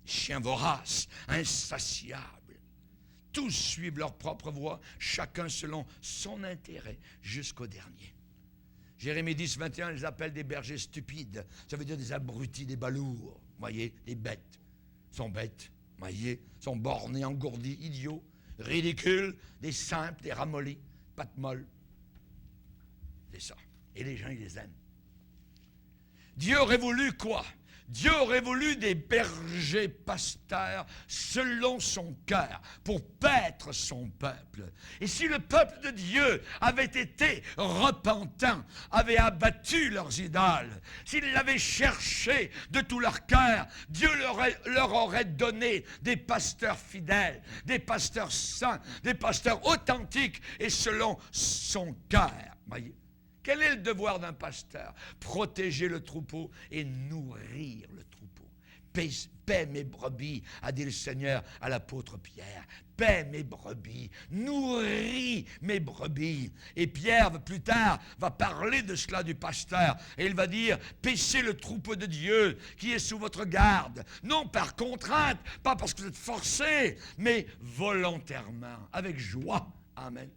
Chien vorace, insatiable. Tous suivent leur propre voie, chacun selon son intérêt, jusqu'au dernier. Jérémie 10, 21, ils appellent des bergers stupides. Ça veut dire des abrutis, des balourds. Voyez, des bêtes. Ils sont bêtes, voyez, ils sont bornés, engourdis, idiots, ridicules, des simples, des ramollis, pattes molles. C'est ça. Et les gens, ils les aiment. Dieu aurait voulu quoi? Dieu aurait voulu des bergers pasteurs selon son cœur pour paître son peuple. Et si le peuple de Dieu avait été repentant, avait abattu leurs idoles, s'ils l'avaient cherché de tout leur cœur, Dieu leur aurait donné des pasteurs fidèles, des pasteurs saints, des pasteurs authentiques et selon son cœur. Voyez? Quel est le devoir d'un pasteur? Protéger le troupeau et nourrir le troupeau. Paie mes brebis, a dit le Seigneur à l'apôtre Pierre. Paie mes brebis, nourris mes brebis. Et Pierre, plus tard, va parler de cela du pasteur. Et il va dire, paissez le troupeau de Dieu qui est sous votre garde. Non par contrainte, pas parce que vous êtes forcés, mais volontairement, avec joie. Amen.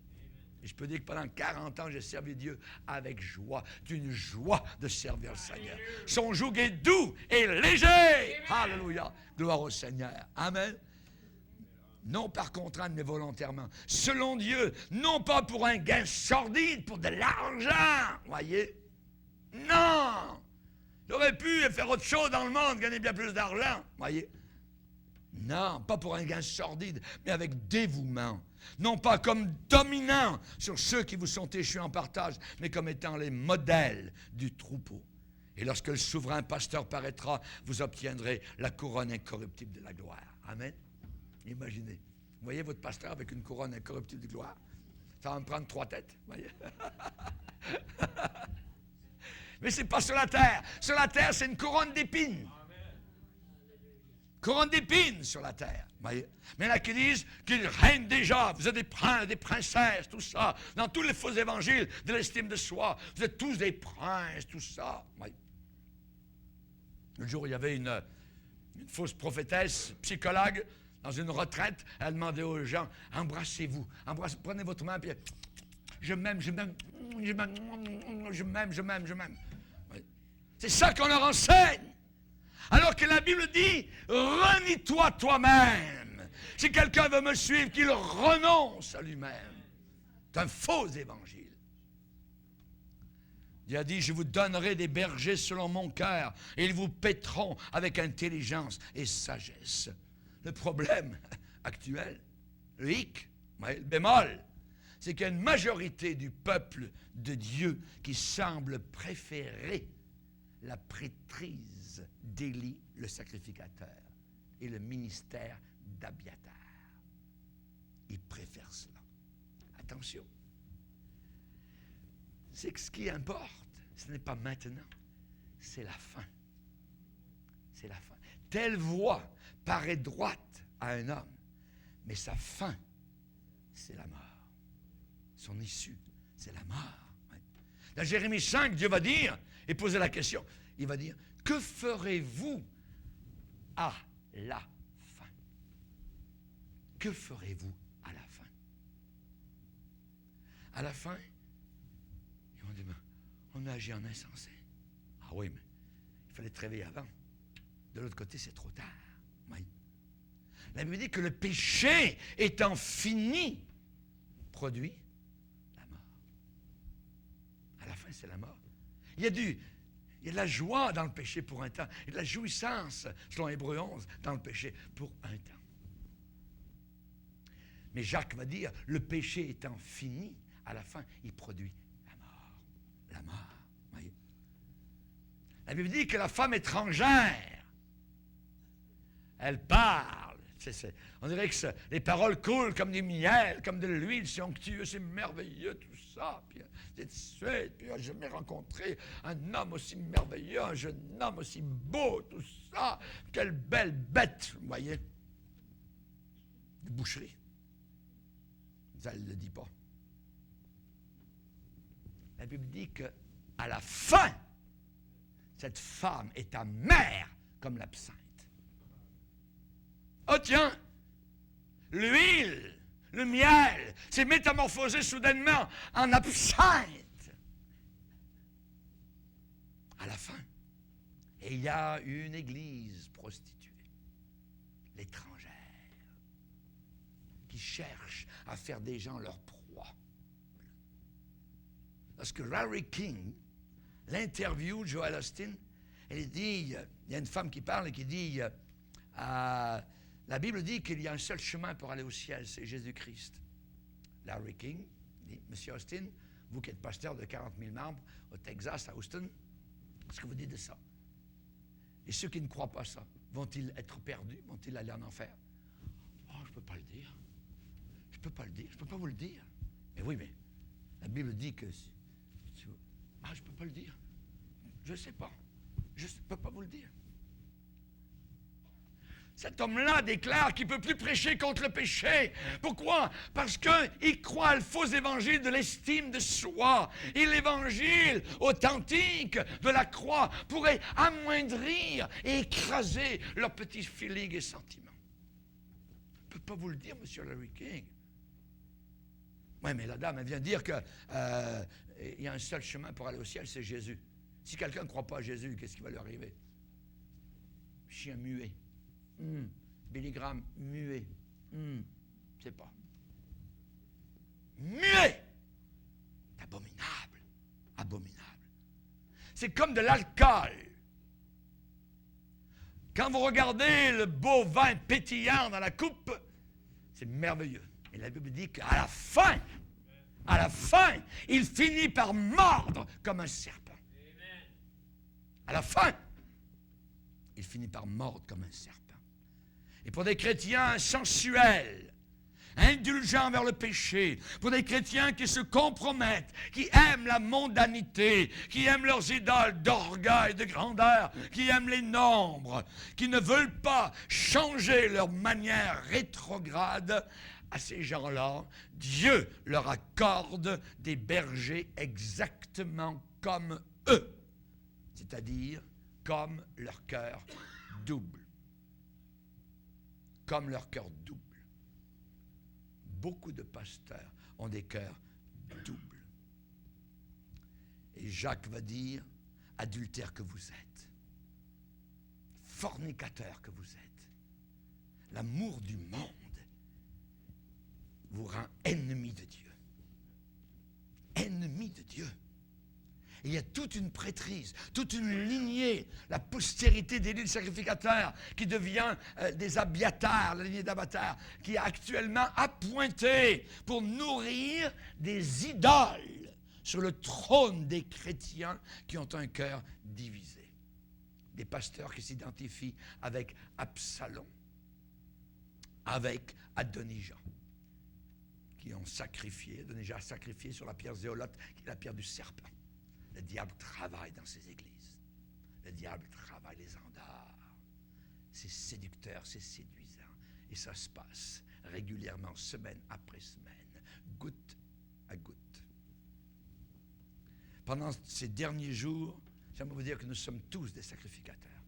Et je peux dire que pendant 40 ans, j'ai servi Dieu avec joie, d'une joie de servir le Seigneur. Son joug est doux et léger. Alléluia. Gloire au Seigneur. Amen. Non par contrainte, mais volontairement. Selon Dieu, non pas pour un gain sordide, pour de l'argent. Voyez? Non. J'aurais pu faire autre chose dans le monde, gagner bien plus d'argent. Voyez? Non, pas pour un gain sordide, mais avec dévouement. Non pas comme dominant sur ceux qui vous sont échus en partage, mais comme étant les modèles du troupeau. Et lorsque le souverain pasteur paraîtra, vous obtiendrez la couronne incorruptible de la gloire. Amen. Imaginez. Vous voyez votre pasteur avec une couronne incorruptible de gloire? Ça va me prendre 3 têtes. Voyez? Mais ce n'est pas sur la terre. Sur la terre, c'est une couronne d'épines. Couronne d'épines sur la terre. Voyez? Mais il y en a qui disent qu'ils règnent déjà. Vous êtes des princes, des princesses, tout ça. Dans tous les faux évangiles de l'estime de soi, vous êtes tous des princes, tout ça. Voyez? Le jour où il y avait une fausse prophétesse, psychologue, dans une retraite, elle demandait aux gens, embrassez-vous, prenez votre main, puis je m'aime, je m'aime, je m'aime, je m'aime, je m'aime, je m'aime. Voyez? C'est ça qu'on leur enseigne. Alors que la Bible dit, renie-toi toi-même. Si quelqu'un veut me suivre, qu'il renonce à lui-même. C'est un faux évangile. Dieu a dit, je vous donnerai des bergers selon mon cœur, et ils vous paîtront avec intelligence et sagesse. Le problème actuel, le hic, le bémol, c'est qu'il y a une majorité du peuple de Dieu qui semble préférer la prêtrise d'Élie, le sacrificateur, et le ministère d'Abiathar. Ils préfèrent cela. Attention. C'est que ce qui importe, ce n'est pas maintenant, c'est la fin. C'est la fin. Telle voie paraît droite à un homme, mais sa fin, c'est la mort. Son issue, c'est la mort. Dans Jérémie 5, Dieu va dire, et poser la question, il va dire, que ferez-vous à la fin? Que ferez-vous à la fin? À la fin, ils vont dire, on a agi en insensé. Ah oui, mais il fallait te réveiller avant. De l'autre côté, c'est trop tard. Oui. La Bible dit que le péché étant fini, produit la mort. À la fin. fin, c'est la mort. Il y a de la joie dans le péché pour un temps. Il y a de la jouissance, selon Hébreux 11, dans le péché pour un temps. Mais Jacques va dire, le péché étant fini, à la fin, il produit la mort. La mort, voyez. La Bible dit que la femme étrangère, elle parle. On dirait que les paroles coulent comme du miel, comme de l'huile, c'est onctueux, c'est merveilleux, tout ça. Puis, puis j'ai jamais rencontré un homme aussi merveilleux, un jeune homme aussi beau, tout ça. Quelle belle bête, vous voyez. De boucherie. Ça, elle ne le dit pas. La Bible dit qu'à la fin, cette femme est amère comme l'absinthe. Oh tiens, l'huile, le miel, s'est métamorphosé soudainement en absinthe. À la fin. Et il y a une église prostituée, l'étrangère, qui cherche à faire des gens leur proie. Parce que Larry King, l'interview de Joel Osteen, elle dit, il y a une femme qui parle et qui dit, la Bible dit qu'il y a un seul chemin pour aller au ciel, c'est Jésus-Christ. Larry King dit, Monsieur Osteen, vous qui êtes pasteur de 40 000 membres au Texas, à Houston, qu'est-ce que vous dites de ça? Et ceux qui ne croient pas ça, vont-ils être perdus? Vont-ils aller en enfer? Oh, je ne peux pas le dire. Je ne peux pas le dire. Je ne peux pas vous le dire. Mais oui, mais la Bible dit que... je ne peux pas le dire. Je ne sais pas. Je ne peux pas vous le dire. Cet homme-là déclare qu'il ne peut plus prêcher contre le péché. Pourquoi? Parce qu'il croit le faux évangile de l'estime de soi. Et l'évangile authentique de la croix pourrait amoindrir et écraser leurs petits feelings et sentiments. Je ne peux pas vous le dire, Monsieur Larry King. Oui, mais la dame, elle vient dire qu'il y a un seul chemin pour aller au ciel, c'est Jésus. Si quelqu'un ne croit pas à Jésus, qu'est-ce qui va lui arriver? Chien muet. Billy Graham, muet. Je ne sais pas. Muet! C'est abominable. Abominable. C'est comme de l'alcool. Quand vous regardez le beau vin pétillant dans la coupe, c'est merveilleux. Et la Bible dit qu'à la fin, il finit par mordre comme un serpent. À la fin, il finit par mordre comme un serpent. Et pour des chrétiens sensuels, indulgents vers le péché, pour des chrétiens qui se compromettent, qui aiment la mondanité, qui aiment leurs idoles d'orgueil, de grandeur, qui aiment les nombres, qui ne veulent pas changer leur manière rétrograde, à ces gens-là, Dieu leur accorde des bergers exactement comme eux, c'est-à-dire comme leur cœur double. Comme leur cœur double. Beaucoup de pasteurs ont des cœurs doubles. Et Jacques va dire, adultère que vous êtes, fornicateur que vous êtes, l'amour du monde vous rend ennemi de Dieu. Ennemi de Dieu. Et il y a toute une prêtrise, toute une lignée, la postérité des lignes sacrificateurs qui devient des abiatars, la lignée d'abatars, qui est actuellement appointée pour nourrir des idoles sur le trône des chrétiens qui ont un cœur divisé. Des pasteurs qui s'identifient avec Absalom, avec Adonijah, qui ont sacrifié, Adonijah a sacrifié sur la pierre zéolote, qui est la pierre du serpent. Le diable travaille dans ces églises. Le diable travaille les endors. C'est séducteur, c'est séduisant. Et ça se passe régulièrement, semaine après semaine, goutte à goutte. Pendant ces derniers jours, j'aimerais vous dire que nous sommes tous des sacrificateurs.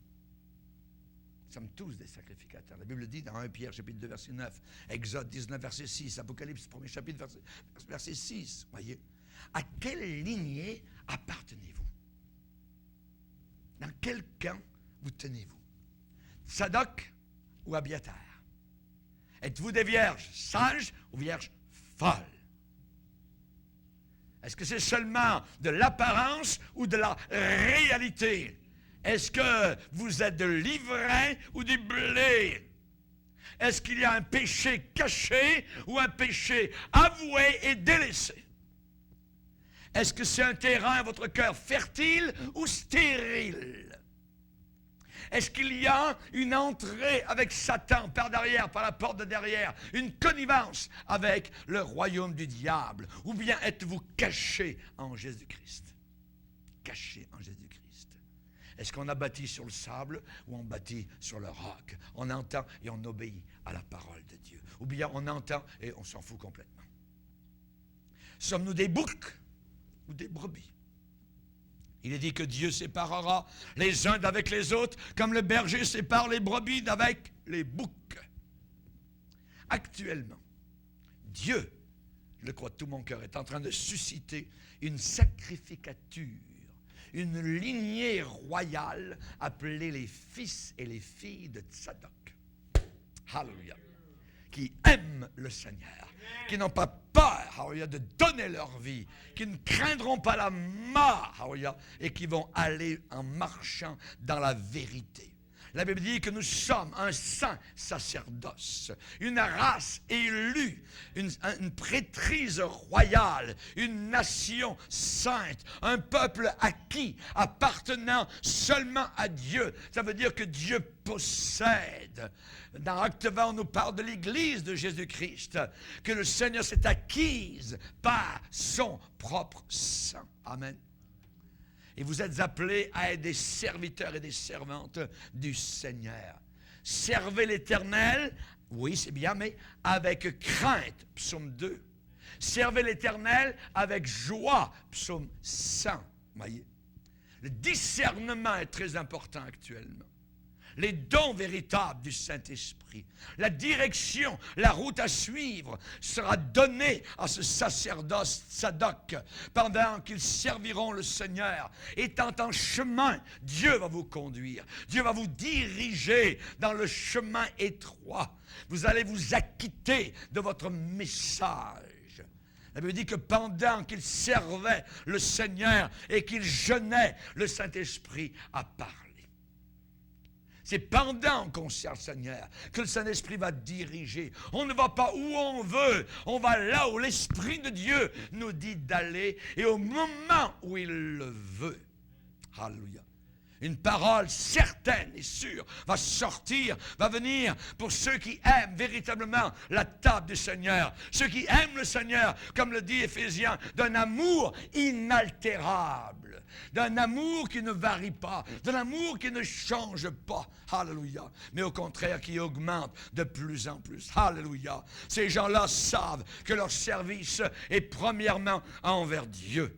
Nous sommes tous des sacrificateurs. La Bible dit dans 1 Pierre, chapitre 2, verset 9, Exode 19, verset 6, Apocalypse, premier chapitre, verset 6, voyez. À quelle lignée appartenez-vous? Dans quel camp vous tenez-vous? Sadoc ou Abiatar? Êtes-vous des vierges sages ou vierges folles? Est-ce que c'est seulement de l'apparence ou de la réalité? Est-ce que vous êtes de l'ivraie ou du blé? Est-ce qu'il y a un péché caché ou un péché avoué et délaissé? Est-ce que c'est un terrain, votre cœur, fertile ou stérile? Est-ce qu'il y a une entrée avec Satan par derrière, par la porte de derrière, une connivence avec le royaume du diable? Ou bien êtes-vous caché en Jésus-Christ? Caché en Jésus-Christ. Est-ce qu'on a bâti sur le sable ou on bâtit sur le roc? On entend et on obéit à la parole de Dieu. Ou bien on entend et on s'en fout complètement. Sommes-nous des boucs ou des brebis? Il est dit que Dieu séparera les uns d'avec les autres, comme le berger sépare les brebis d'avec les boucs. Actuellement, Dieu, je le crois de tout mon cœur, est en train de susciter une sacrificature, une lignée royale appelée les fils et les filles de Tsadok. Alléluia. Qui aiment le Seigneur, qui n'ont pas peur, alléluia, de donner leur vie, qui ne craindront pas la mort, alléluia, et qui vont aller en marchant dans la vérité. La Bible dit que nous sommes un saint sacerdoce, une race élue, une prêtrise royale, une nation sainte, un peuple acquis, appartenant seulement à Dieu. Ça veut dire que Dieu possède. Dans Acte 20, on nous parle de l'Église de Jésus-Christ, que le Seigneur s'est acquise par son propre sang. Amen. Et vous êtes appelés à être des serviteurs et des servantes du Seigneur. Servez l'Éternel, oui c'est bien, mais avec crainte, psaume 2. Servez l'Éternel avec joie, psaume 100. Voyez. Le discernement est très important actuellement. Les dons véritables du Saint-Esprit, la direction, la route à suivre sera donnée à ce sacerdoce Tsadok pendant qu'ils serviront le Seigneur. Étant en chemin, Dieu va vous conduire. Dieu va vous diriger dans le chemin étroit. Vous allez vous acquitter de votre message. La Bible dit que pendant qu'ils servaient le Seigneur et qu'ils jeûnaient, le Saint-Esprit a parlé. C'est pendant qu'on sert le Seigneur que le Saint-Esprit va diriger. On ne va pas où on veut. On va là où l'Esprit de Dieu nous dit d'aller et au moment où il le veut. Alléluia. Une parole certaine et sûre va sortir, va venir pour ceux qui aiment véritablement la table du Seigneur. Ceux qui aiment le Seigneur, comme le dit Éphésiens, d'un amour inaltérable, d'un amour qui ne varie pas, d'un amour qui ne change pas. Alléluia. Mais au contraire, qui augmente de plus en plus. Alléluia. Ces gens-là savent que leur service est premièrement envers Dieu.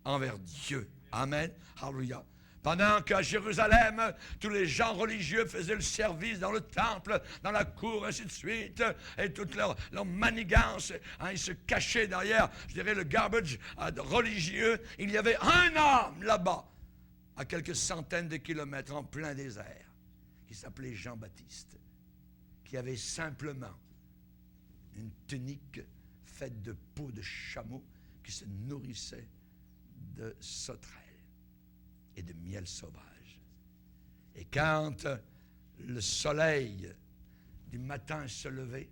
Envers Dieu. Amen. Alléluia. Pendant qu'à Jérusalem, tous les gens religieux faisaient le service dans le temple, dans la cour, ainsi de suite, et toute leur manigance, hein, ils se cachaient derrière, je dirais, le garbage religieux. Il y avait un homme là-bas, à quelques centaines de kilomètres, en plein désert, qui s'appelait Jean-Baptiste, qui avait simplement une tunique faite de peau de chameau, qui se nourrissait de sauterelles et de miel sauvage. Et quand le soleil du matin se levait,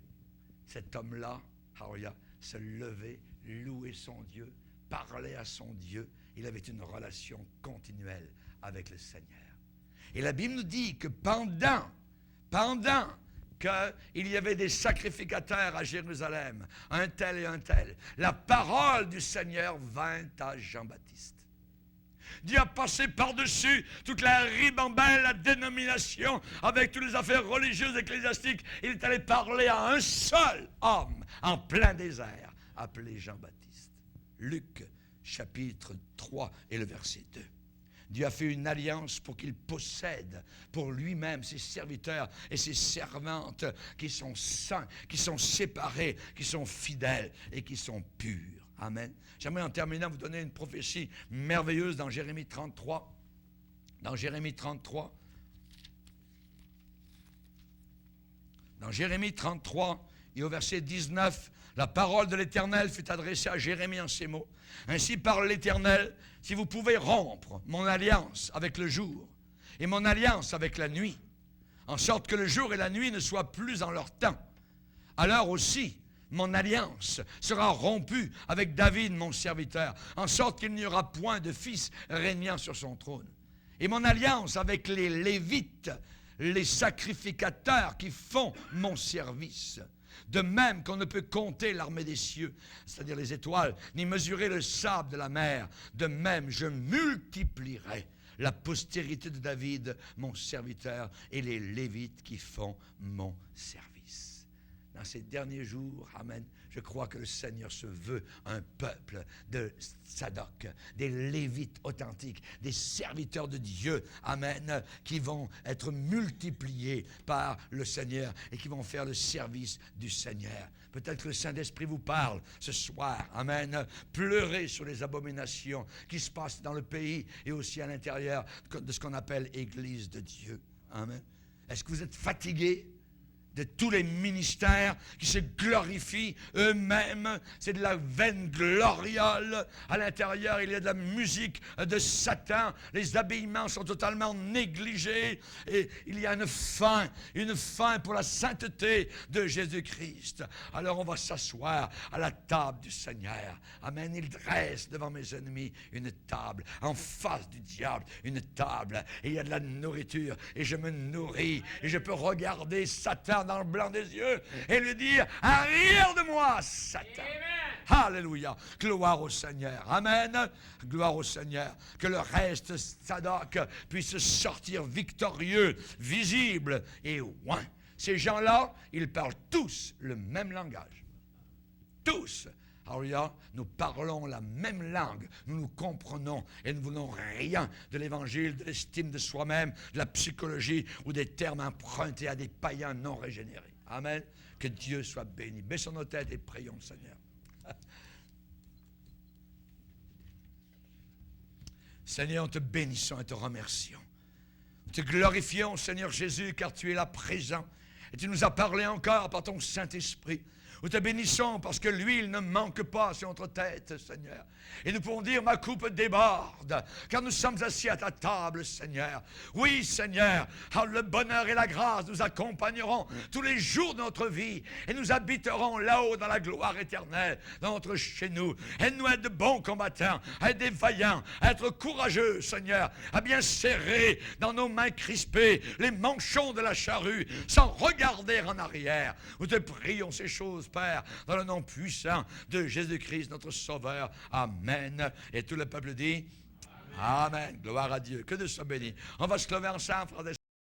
cet homme-là, se levait, louait son Dieu, parlait à son Dieu. Il avait une relation continuelle avec le Seigneur. Et la Bible nous dit que pendant qu'il y avait des sacrificateurs à Jérusalem, un tel et un tel, la parole du Seigneur vint à Jean-Baptiste. Dieu a passé par-dessus toute la ribambelle, la dénomination, avec toutes les affaires religieuses, ecclésiastiques. Il est allé parler à un seul homme en plein désert, appelé Jean-Baptiste. Luc, chapitre 3 et le verset 2. Dieu a fait une alliance pour qu'il possède pour lui-même ses serviteurs et ses servantes qui sont saints, qui sont séparés, qui sont fidèles et qui sont purs. Amen. J'aimerais en terminant vous donner une prophétie merveilleuse dans Jérémie 33. Dans Jérémie 33. Dans Jérémie 33 Et au verset 19, la parole de l'Éternel fut adressée à Jérémie en ces mots. Ainsi parle l'Éternel, si vous pouvez rompre mon alliance avec le jour et mon alliance avec la nuit, en sorte que le jour et la nuit ne soient plus en leur temps, alors aussi mon alliance sera rompue avec David, mon serviteur, en sorte qu'il n'y aura point de fils régnant sur son trône. Et mon alliance avec les Lévites, les sacrificateurs qui font mon service. De même qu'on ne peut compter l'armée des cieux, c'est-à-dire les étoiles, ni mesurer le sable de la mer, de même je multiplierai la postérité de David, mon serviteur, et les Lévites qui font mon service. Dans ces derniers jours, amen, je crois que le Seigneur se veut un peuple de Tsadok, des Lévites authentiques, des serviteurs de Dieu, amen, qui vont être multipliés par le Seigneur et qui vont faire le service du Seigneur. Peut-être que le Saint-Esprit vous parle ce soir, amen, pleurez sur les abominations qui se passent dans le pays et aussi à l'intérieur de ce qu'on appelle Église de Dieu, amen. Est-ce que vous êtes fatigués de tous les ministères qui se glorifient eux-mêmes? C'est de la vaine gloriole. À l'intérieur, il y a de la musique de Satan. Les habillements sont totalement négligés. Et il y a une faim pour la sainteté de Jésus-Christ. Alors on va s'asseoir à la table du Seigneur. Amen. Il dresse devant mes ennemis une table. En face du diable, une table. Et il y a de la nourriture. Et je me nourris. Et je peux regarder Satan dans le blanc des yeux et lui dire: arrière de moi, Satan. Amen. Alléluia. Gloire au Seigneur. Amen. Gloire au Seigneur. Que le reste Tsadok puisse sortir victorieux, visible et oint. Ces gens-là, ils parlent tous le même langage. Tous. Alléluia, nous parlons la même langue, nous nous comprenons et nous ne voulons rien de l'évangile, de l'estime de soi-même, de la psychologie ou des termes empruntés à des païens non régénérés. Amen. Que Dieu soit béni. Baissons nos têtes et prions le Seigneur. Seigneur, nous te bénissons et te remercions. Nous te glorifions, Seigneur Jésus, car tu es là présent et tu nous as parlé encore par ton Saint-Esprit. Nous te bénissons parce que l'huile ne manque pas sur notre tête, Seigneur. Et nous pouvons dire: ma coupe déborde, car nous sommes assis à ta table, Seigneur. Oui, Seigneur, le bonheur et la grâce nous accompagneront tous les jours de notre vie et nous habiterons là-haut dans la gloire éternelle, dans notre chez nous. Aide-nous à être de bons combattants, à être des vaillants, à être courageux, Seigneur, à bien serrer dans nos mains crispées les manchons de la charrue, sans regarder en arrière. Nous te prions ces choses, Père, dans le nom puissant de Jésus-Christ, notre Sauveur. Amen. Et tout le peuple dit Amen. Gloire à Dieu. Que Dieu soit béni. On va se lever ensemble, frères et sœurs.